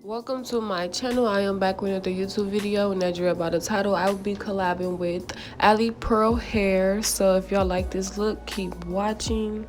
Welcome to my channel. I am back with another YouTube video, and as you're about the title, I will be collabing with Alipearl hair. So if y'all like this look, keep watching.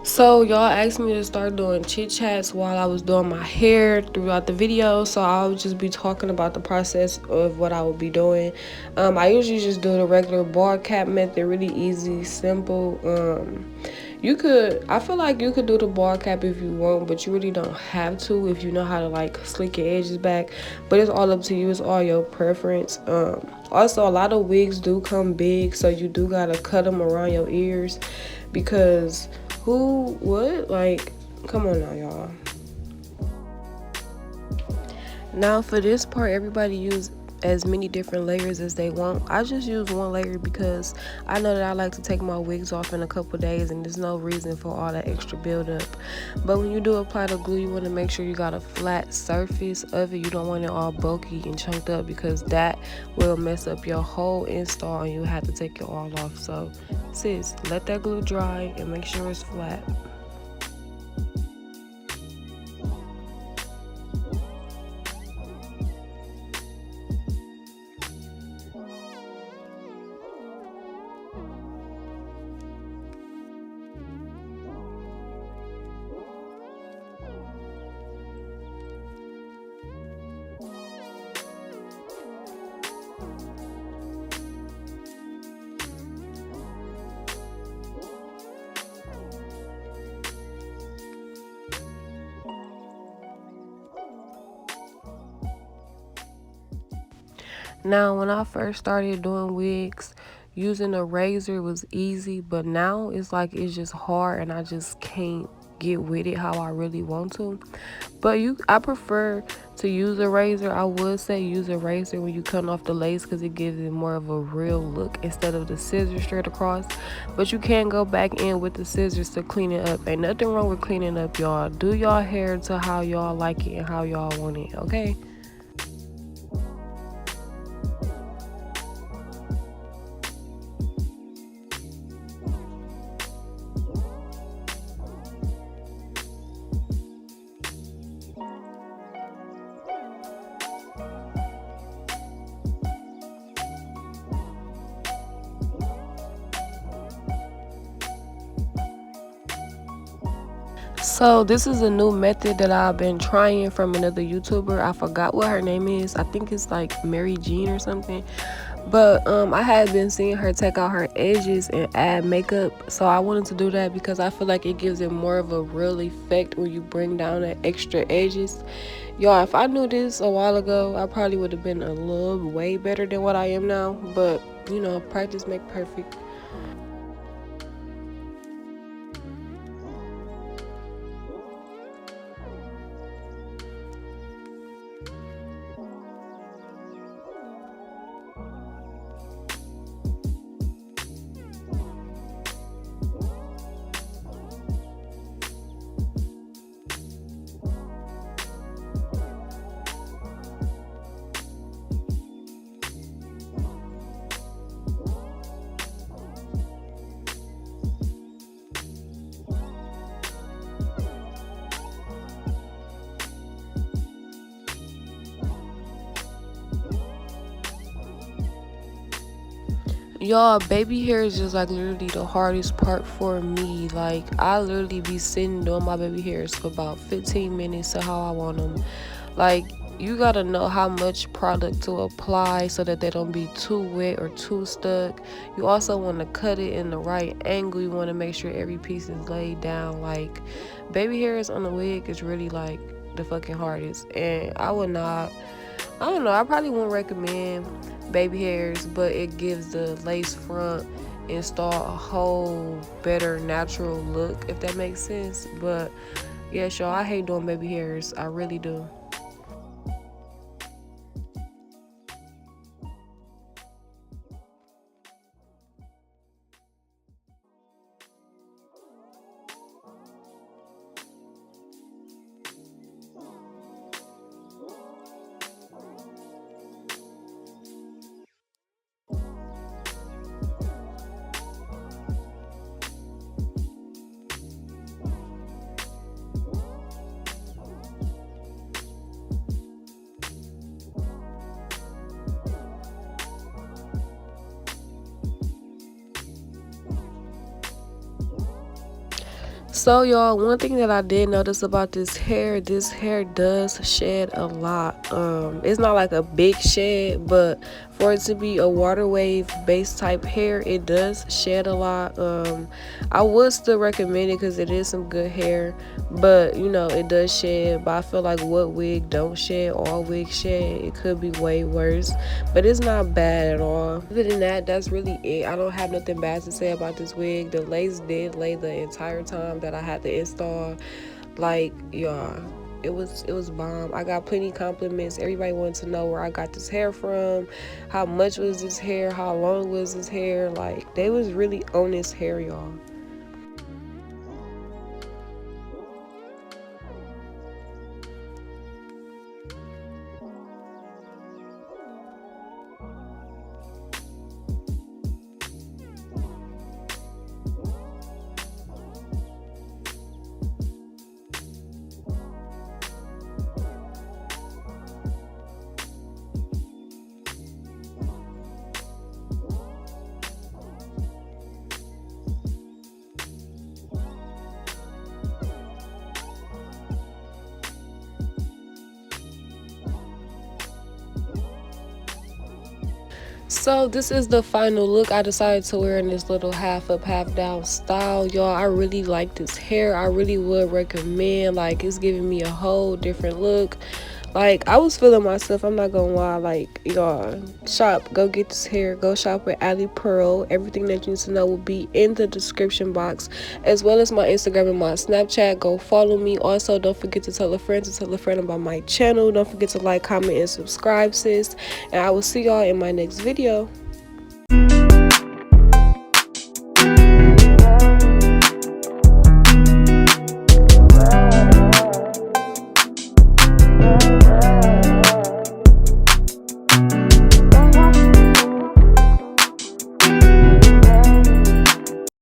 So y'all asked me to start doing chit chats while I was doing my hair throughout the video, so I'll just be talking about the process of what I will be doing. I usually just do the regular bar cap method, really easy, simple. I feel like you could do the bar cap if you want, but you really don't have to if you know how to like slick your edges back. But it's all up to you. It's all your preference. Also, a lot of wigs do come big, so you do gotta cut them around your ears because who would like? Come on now, y'all. Now for this part, everybody use as many different layers as they want. I just use one layer because I know that I like to take my wigs off in a couple days and there's no reason for all that extra buildup. But when you do apply the glue, you want to make sure you got a flat surface of it. You don't want it all bulky and chunked up because that will mess up your whole install and you have to take it all off. So sis, let that glue dry and make sure it's flat. Now, when I first started doing wigs, using a razor was easy, but now it's like it's just hard and I just can't get with it how I really want to. But I prefer to use a razor. I would say use a razor when you cut off the lace because it gives it more of a real look instead of the scissors straight across. But you can go back in with the scissors to clean it up. Ain't nothing wrong with cleaning up, y'all. Do y'all hair to how y'all like it and how y'all want it, okay? So this is a new method that I've been trying from another YouTuber. I forgot what her name is. I think it's like Mary Jean or something. But I had been seeing her take out her edges and add makeup. So I wanted to do that because I feel like it gives it more of a real effect when you bring down the extra edges. Y'all, if I knew this a while ago, I probably would have been a little way better than what I am now. But, you know, practice make perfect. Y'all, baby hair is just like literally the hardest part for me. Like, I literally be sitting doing my baby hairs for about 15 minutes to how I want them. Like, you gotta know how much product to apply so that they don't be too wet or too stuck. You also want to cut it in the right angle. You want to make sure every piece is laid down. Like, baby hairs on the wig is really like the fucking hardest. And I don't know, I probably wouldn't recommend baby hairs, but it gives the lace front and start a whole better natural look, if that makes sense. But yeah, y'all, I hate doing baby hairs. I really do. So y'all, one thing that I did notice about this hair does shed a lot. It's not like a big shed, but for it to be a water wave base type hair, it does shed a lot. I would still recommend it because it is some good hair, but you know, it does shed. But I feel like what wig don't shed, all wigs shed. It could be way worse, but it's not bad at all. Other than that, that's really it. I don't have nothing bad to say about this wig. The lace did lay the entire time that I had to install. Like, y'all, it was bomb. I got plenty compliments. Everybody wanted to know where I got this hair from, how much was this hair, how long was this hair. Like, they was really on this hair, y'all. So this is the final look. I decided to wear in this little half up, half down style. Y'all, I really like this hair. I really would recommend. Like, it's giving me a whole different look. Like, I was feeling myself. I'm not gonna lie. Like, y'all, shop. Go get this hair. Go shop with Alipearl. Everything that you need to know will be in the description box, as well as my Instagram and my Snapchat. Go follow me. Also, don't forget to tell a friend about my channel. Don't forget to like, comment, and subscribe, sis. And I will see y'all in my next video.